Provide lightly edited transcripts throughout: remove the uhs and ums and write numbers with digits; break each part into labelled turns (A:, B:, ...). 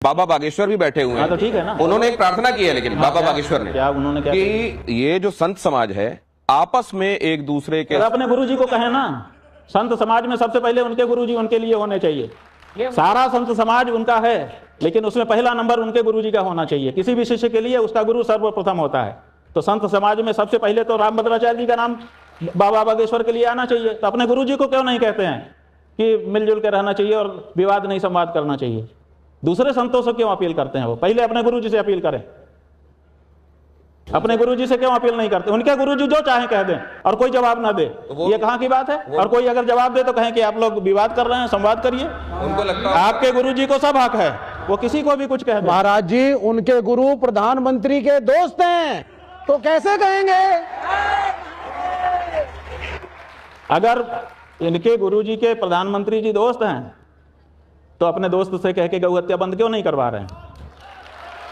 A: बाबा बागेश्वर भी बैठे हुए हैं।
B: तो ठीक है ना,
A: उन्होंने एक प्रार्थना की है, लेकिन बाबा बागेश्वर ने
B: क्या उन्होंने क्या
A: कि ये जो संत समाज है आपस में एक दूसरे के
B: अपने गुरुजी को कहे ना। संत समाज में सबसे पहले उनके गुरुजी उनके लिए होने चाहिए। सारा संत समाज उनका है, लेकिन उसमें पहला नंबर उनके गुरुजी का होना चाहिए। किसी भी शिष्य के लिए उसका गुरु सर्वप्रथम होता है। तो संत समाज में सबसे पहले तो रामभद्राचार्य जी का नाम बाबा बागेश्वर के लिए आना चाहिए। तो अपने गुरुजी को क्यों नहीं कहते हैं कि मिलजुल के रहना चाहिए और विवाद नहीं संवाद करना चाहिए? दूसरे संतों से क्यों अपील करते हैं? वो पहले अपने गुरुजी से अपील करें। अपने गुरुजी से क्यों अपील नहीं करते? उनके गुरुजी जो चाहे कह दें और कोई जवाब ना दे, ये कहाँ की बात है? और कोई अगर जवाब दे तो कहें कि आप लोग विवाद कर रहे हैं, संवाद करिए।
A: उनको लगता है
B: आपके गुरुजी को सब हक है, वो किसी को भी कुछ कह दे।
C: महाराज जी, उनके गुरु प्रधानमंत्री के दोस्त हैं, तो कैसे कहेंगे?
B: अगर इनके गुरुजी के प्रधानमंत्री जी दोस्त हैं तो अपने दोस्त से कह के गौ हत्या बंद क्यों नहीं करवा रहे हैं?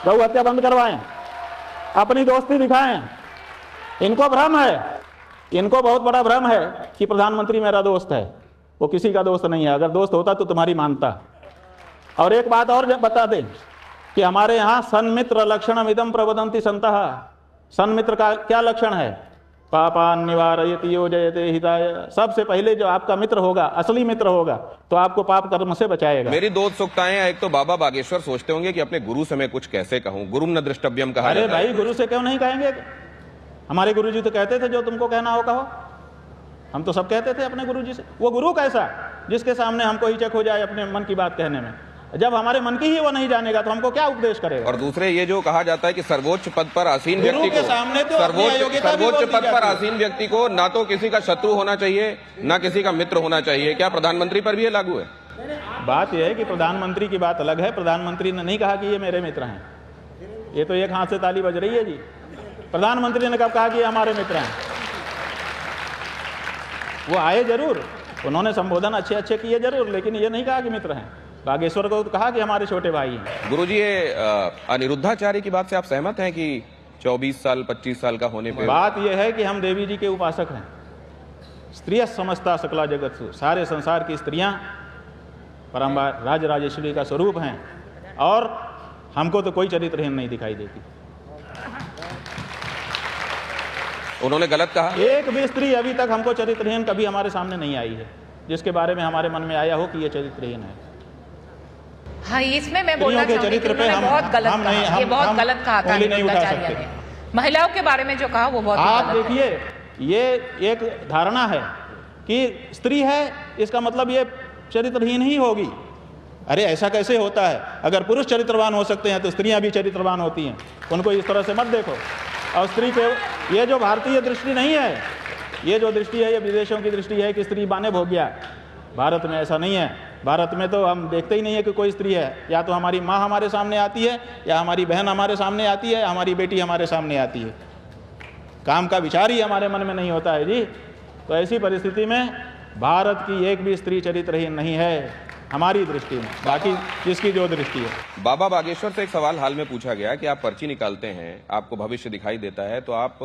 B: गौ हत्या बंद करवाएं, अपनी दोस्ती दिखाएं। इनको भ्रम है, इनको बहुत बड़ा भ्रम है कि प्रधानमंत्री मेरा दोस्त है। वो किसी का दोस्त नहीं है। अगर दोस्त होता तो तुम्हारी मानता। और एक बात और बता दें कि हमारे यहाँ सन्मित्र लक्षणम इदम प्रवदंति संतः। सन्मित्र का क्या लक्षण है? पापान निवारयति योजयते हिताय। सबसे पहले जो आपका मित्र होगा, असली मित्र होगा, तो आपको पाप कर्म से बचाएगा।
A: मेरी दो उत्सुकताएं हैं। एक तो बाबा बागेश्वर सोचते होंगे कि अपने गुरु से मैं कुछ कैसे कहूं, गुरुम न द्रष्टव्यम कहा
B: अरे
A: जाता है।
B: भाई, गुरु से क्यों नहीं कहेंगे? हमारे गुरुजी तो कहते थे जो तुमको कहना हो कहो। हम तो सब कहते थे अपने गुरुजी से। वो गुरु कैसा जिसके सामने हमको हिचक हो जाए अपने मन की बात कहने में? जब हमारे मन की ही वो नहीं जानेगा तो हमको क्या उपदेश करेगा?
A: और दूसरे ये जो कहा जाता है कि सर्वोच्च पद पर आसीन व्यक्ति को,
B: सामने तो
A: सर्वोच्च पद पर आसीन व्यक्ति को ना तो किसी का शत्रु होना चाहिए, ना किसी का मित्र होना चाहिए। क्या प्रधानमंत्री पर भी ये लागू है?
B: बात यह है कि प्रधानमंत्री की बात अलग है। प्रधानमंत्री ने नहीं कहा कि ये मेरे मित्र हैं। ये तो एक हाथ से ताली बज रही है जी। प्रधानमंत्री ने कब कहा कि ये हमारे मित्र हैं? वो आए जरूर, उन्होंने संबोधन अच्छे अच्छे किए जरूर, लेकिन ये नहीं कहा कि मित्र हैं। बागेश्वर को कहा कि हमारे छोटे भाई हैं।
A: गुरुजी, ये अनिरुद्धाचार्य की बात से आप सहमत हैं कि 24 साल 25 साल का होने पे?
B: बात यह है कि हम देवी जी के उपासक हैं। स्त्रिय समस्ता सकला जगत्सु, सारे संसार की स्त्रियां परम्बार राजराजेश्वरी का स्वरूप हैं, और हमको तो कोई चरित्रहीन नहीं दिखाई देती।
A: उन्होंने गलत कहा?
B: एक भी स्त्री अभी तक हमको चरित्रहीन कभी हमारे सामने नहीं आई है जिसके बारे में हमारे मन में आया हो कि ये चरित्रहीन है।
D: हाँ, इसमें मैं बोलना चाहूंगी कि उन्होंने बहुत गलत कहा। ये बहुत गलत कहा था अनिरुद्धाचार्य ने। महिलाओं के बारे में जो कहा वो बहुत
B: आप देखिए, ये एक धारणा है कि स्त्री है इसका मतलब ये चरित्रहीन ही होगी। अरे ऐसा कैसे होता है? अगर पुरुष चरित्रवान हो सकते हैं तो स्त्रियां भी चरित्रवान होती हैं। उनको इस तरह से मत देखो। और स्त्री के ये जो भारतीय दृष्टि नहीं है, ये जो दृष्टि है ये विदेशों की दृष्टि है कि स्त्री बाने भोग गया। भारत में ऐसा नहीं है। भारत में तो हम देखते ही नहीं है कि कोई स्त्री है। या तो हमारी माँ हमारे सामने आती है, या हमारी बहन हमारे सामने आती है, या हमारी बेटी हमारे सामने आती है। काम का विचार ही हमारे मन में नहीं होता है जी। तो ऐसी परिस्थिति में भारत की एक भी स्त्री चरित्रहीन नहीं है हमारी दृष्टि में, बाकी जिसकी जो दृष्टि है।
A: बाबा बागेश्वर से एक सवाल हाल में पूछा गया कि आप पर्ची निकालते हैं, आपको भविष्य दिखाई देता है, तो आप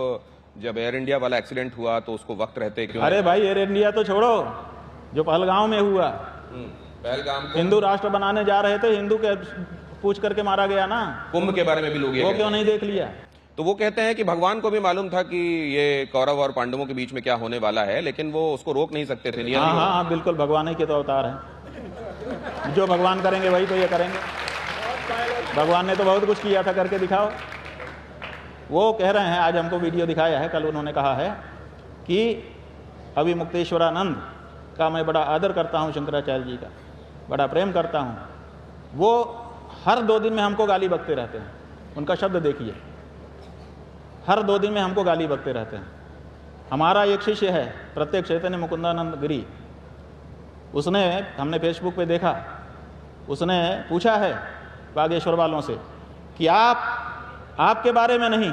A: जब एयर इंडिया वाला एक्सीडेंट हुआ तो उसको वक्त रहते क्यों?
B: अरे भाई, एयर इंडिया तो छोड़ो, जो पहलगांव में हुआ,
A: पहलगाम
B: हिंदू राष्ट्र बनाने जा रहे थे, हिंदू के पूछ करके मारा गया ना।
A: कुंभ के बारे में भी लोग ये
B: वो क्यों नहीं देख लिया?
A: तो वो कहते हैं कि भगवान को भी मालूम था कि ये कौरव और पांडवों के बीच में क्या होने वाला है, लेकिन वो उसको रोक नहीं सकते थे।
B: हाँ हाँ हाँ, बिल्कुल, भगवान ही के तो अवतार हैं। जो भगवान करेंगे वही तो ये करेंगे। भगवान ने तो बहुत कुछ किया था, करके दिखाओ। वो कह रहे हैं, आज हमको वीडियो दिखाया है, कल उन्होंने कहा है कि अभी मुक्तेश्वरानंद का मैं बड़ा आदर करता हूँ, शंकराचार्य जी का बड़ा प्रेम करता हूँ। वो हर 2 दिन में हमको गाली बकते रहते हैं। उनका शब्द देखिए, हर 2 दिन में हमको गाली बकते रहते हैं। हमारा एक शिष्य है प्रत्यक्ष चैतन्य मुकुंदानंद गिरी, उसने, हमने फेसबुक पे देखा, उसने पूछा है बागेश्वर वालों से कि आपके बारे में नहीं,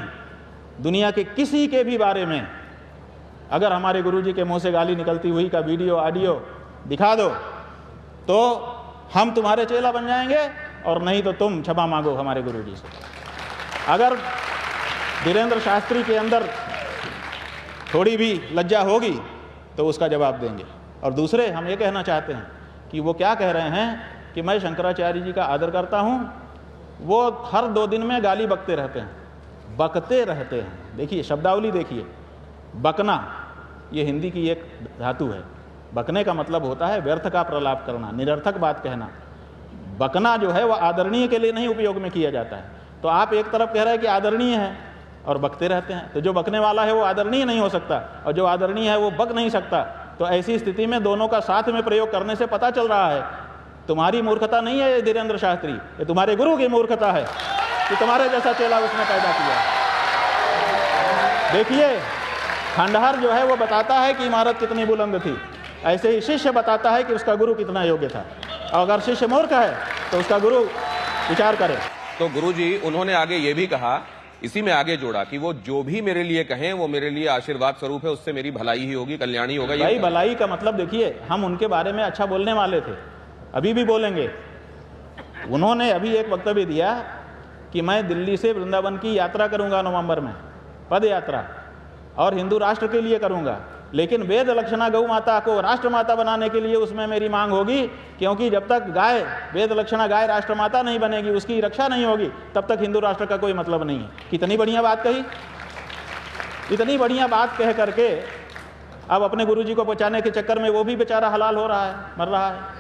B: दुनिया के किसी के भी बारे में अगर हमारे गुरुजी के मुंह से गाली निकलती हुई का वीडियो ऑडियो दिखा दो तो हम तुम्हारे चेला बन जाएंगे, और नहीं तो तुम क्षमा मांगो हमारे गुरुजी से। अगर धीरेन्द्र शास्त्री के अंदर थोड़ी भी लज्जा होगी तो उसका जवाब देंगे। और दूसरे, हम ये कहना चाहते हैं कि वो क्या कह रहे हैं कि मैं शंकराचार्य जी का आदर करता हूँ, वो हर 2 दिन में गाली बकते रहते हैं, बकते रहते हैं। देखिए शब्दावली देखिए, बकना ये हिंदी की एक धातु है। बकने का मतलब होता है व्यर्थ का प्रलाप करना, निरर्थक बात कहना। बकना जो है वह आदरणीय के लिए नहीं उपयोग में किया जाता है। तो आप एक तरफ कह रहे हैं कि आदरणीय है और बकते रहते हैं, तो जो बकने वाला है वो आदरणीय नहीं हो सकता और जो आदरणीय है वो बक नहीं सकता। तो ऐसी स्थिति में दोनों का साथ में प्रयोग करने से पता चल रहा है तुम्हारी मूर्खता नहीं है ये धीरेंद्र शास्त्री, ये तुम्हारे गुरु की मूर्खता है कि तुम्हारे जैसा चेला उसने पैदा किया। देखिए खंडहर जो है वो बताता है कि इमारत कितनी बुलंद थी, ऐसे ही शिष्य बताता है कि उसका गुरु कितना योग्य था। और अगर शिष्य मूर्ख है तो उसका गुरु विचार करे।
A: तो गुरुजी उन्होंने आगे ये भी कहा, इसी में आगे जोड़ा कि वो जो भी मेरे लिए कहें वो मेरे लिए आशीर्वाद स्वरूप है, उससे मेरी भलाई ही होगी, कल्याण ही होगा।
B: भाई भलाई का मतलब देखिए, हम उनके बारे में अच्छा बोलने वाले थे, अभी भी बोलेंगे। उन्होंने अभी एक वक्तव्य दिया कि मैं दिल्ली से वृंदावन की यात्रा करूंगा नवंबर में, पद यात्रा, और हिंदू राष्ट्र के लिए करूंगा, लेकिन वेद लक्षणा गौ माता को राष्ट्र माता बनाने के लिए उसमें मेरी मांग होगी, क्योंकि जब तक गाय वेद लक्षणा गाय राष्ट्र माता नहीं बनेगी, उसकी रक्षा नहीं होगी, तब तक हिंदू राष्ट्र का कोई मतलब नहीं है। कितनी बढ़िया बात कही, इतनी बढ़िया बात कह करके अब अपने गुरुजी को बचाने के चक्कर में वो भी बेचारा हलाल हो रहा है, मर रहा है।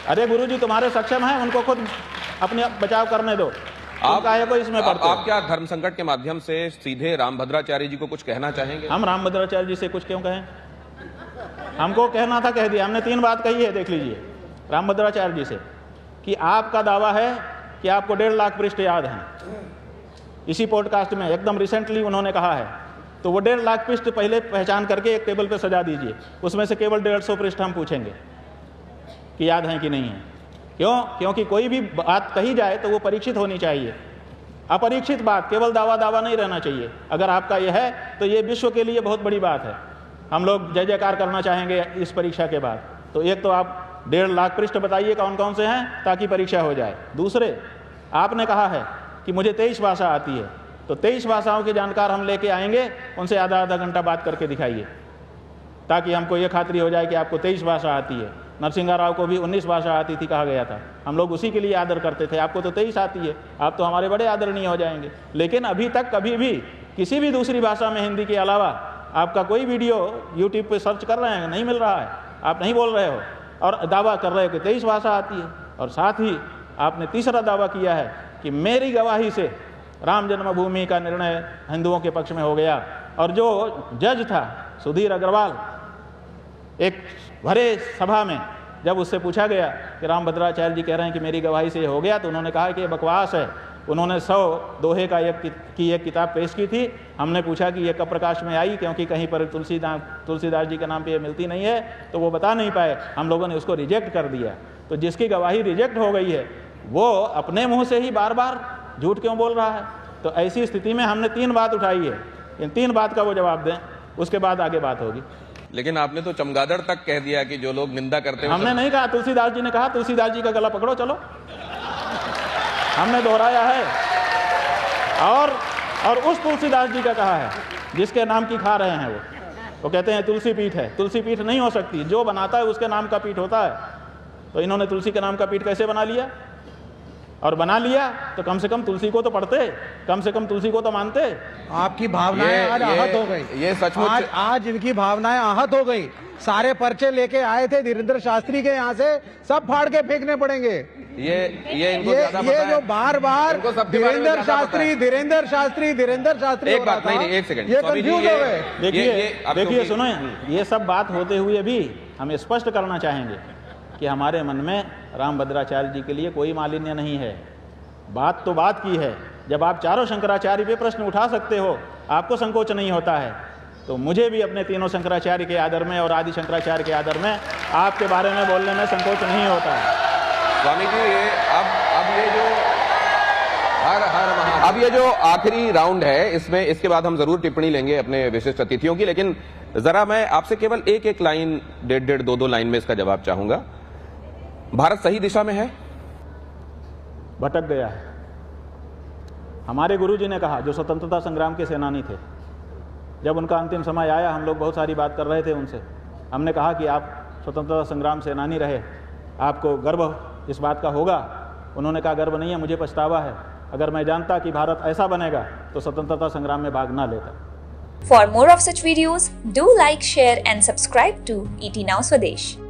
B: अरे गुरुजी तुम्हारे सक्षम हैं, उनको खुद अपने बचाव करने दो, आप काहे को इसमें पड़ते हो?
A: आप क्या धर्म संकट के माध्यम से सीधे रामभद्राचार्य जी को कुछ कहना चाहेंगे?
B: हम रामभद्राचार्य जी से कुछ क्यों कहें? हमको कहना था, कह दिया हमने। 3 बात कही है, देख लीजिए रामभद्राचार्य जी से, कि आपका दावा है कि आपको 1.5 लाख पृष्ठ याद हैं। इसी पॉडकास्ट में एकदम रिसेंटली उन्होंने कहा है, तो वो 1.5 लाख पृष्ठ पहले पहचान करके एक टेबल पर सजा दीजिए, उसमें से केवल 150 पृष्ठ हम पूछेंगे कि याद हैं कि नहीं है। क्यों? क्योंकि कोई भी बात कही जाए तो वो परीक्षित होनी चाहिए, अपरीक्षित बात, केवल दावा नहीं रहना चाहिए। अगर आपका यह है तो ये विश्व के लिए बहुत बड़ी बात है। हम लोग जय जयकार करना चाहेंगे इस परीक्षा के बाद। तो एक तो आप 1.5 लाख पृष्ठ बताइए कौन कौन से हैं, ताकि परीक्षा हो जाए। दूसरे, आपने कहा है कि मुझे 23 भाषा आती है, तो 23 भाषाओं के जानकार हम लेके आएंगे, उनसे आधा घंटा बात करके दिखाइए, ताकि हमको ये खातरी हो जाए कि आपको 23 भाषा आती है। नरसिंह राव को भी 19 भाषा आती थी कहा गया था, हम लोग उसी के लिए आदर करते थे। आपको तो 23 आती है, आप तो हमारे बड़े आदरणीय हो जाएंगे। लेकिन अभी तक कभी भी किसी भी दूसरी भाषा में, हिंदी के अलावा, आपका कोई वीडियो यूट्यूब पे सर्च कर रहे हैं, नहीं मिल रहा है, आप नहीं बोल रहे हो, और दावा कर रहे हो कि 23 भाषा आती है। और साथ ही आपने तीसरा दावा किया है कि मेरी गवाही से राम जन्मभूमि का निर्णय हिंदुओं के पक्ष में हो गया। और जो जज था सुधीर अग्रवाल, एक भरे सभा में जब उससे पूछा गया कि रामभद्राचार्य जी कह रहे हैं कि मेरी गवाही से ये हो गया, तो उन्होंने कहा कि ये बकवास है। उन्होंने 100 दोहे का एक किताब पेश की थी। हमने पूछा कि ये कब प्रकाश में आई, क्योंकि कहीं पर तुलसीदास जी के नाम पे ये मिलती नहीं है, तो वो बता नहीं पाए। हम लोगों ने उसको रिजेक्ट कर दिया। तो जिसकी गवाही रिजेक्ट हो गई है वो अपने मुँह से ही बार बार झूठ क्यों बोल रहा है? तो ऐसी स्थिति में हमने 3 बात उठाई है, इन 3 बात का वो जवाब दें, उसके बाद आगे बात होगी।
A: लेकिन आपने तो चमगादड़ तक कह दिया कि जो लोग निंदा करते हैं।
B: हमने नहीं कहा, तुलसीदास जी ने कहा, तुलसीदास जी का गला पकड़ो चलो, हमने दोहराया है। और उस तुलसीदास जी का कहा है जिसके नाम की खा रहे हैं वो कहते हैं तुलसी पीठ है। तुलसी पीठ नहीं हो सकती, जो बनाता है उसके नाम का पीठ होता है। तो इन्होंने तुलसी के नाम का पीठ कैसे बना लिया? और बना लिया तो कम से कम तुलसी को तो पढ़ते, कम से कम तुलसी को तो मानते।
C: आपकी भावनाएं आज आहत हो गई।
A: ये सचमुच
C: आज इनकी भावनाएं आहत हो गई। सारे पर्चे लेके आए थे धीरेंद्र शास्त्री के यहाँ से, सब फाड़ के फेंकने पड़ेंगे।
A: ये इनको ज्यादा पता
C: ये
A: है।
C: जो बार धीरेंद्र शास्त्री
A: एक बात नहीं, एक सेकंड,
B: ये कंफ्यूज हो गए। देखिए सुनो, ये सब बात होते हुए भी हम स्पष्ट करना चाहेंगे कि हमारे मन में रामभद्राचार्य जी के लिए कोई मालिन्य नहीं है। बात तो बात की है, जब आप चारों शंकराचार्य पे प्रश्न उठा सकते हो, आपको संकोच नहीं होता है, तो मुझे भी अपने तीनों शंकराचार्य के आदर में और आदि शंकराचार्य के आदर में आपके बारे में बोलने में संकोच नहीं होता है।
A: स्वामी जी, अब ये जो आखिरी राउंड है, इसमें इसके बाद हम जरूर टिप्पणी लेंगे अपने विशिष्ट अतिथियों की, लेकिन जरा मैं आपसे केवल एक लाइन, 1.5 2 लाइन में इसका जवाब चाहूंगा। भारत सही दिशा में है?
B: भटक गया है। हमारे गुरुजी ने कहा, जो स्वतंत्रता संग्राम के सेनानी थे, जब उनका अंतिम समय आया, हम लोग बहुत सारी बात कर रहे थे उनसे। हमने कहा कि आप स्वतंत्रता संग्राम सेनानी रहे, आपको गर्व इस बात का होगा उन्होंने कहा गर्व नहीं है, मुझे पछतावा है, अगर मैं जानता कि भारत ऐसा बनेगा तो स्वतंत्रता संग्राम में भाग ना लेता।
E: For more of such videos, do like, share and subscribe to ET Now Swadesh.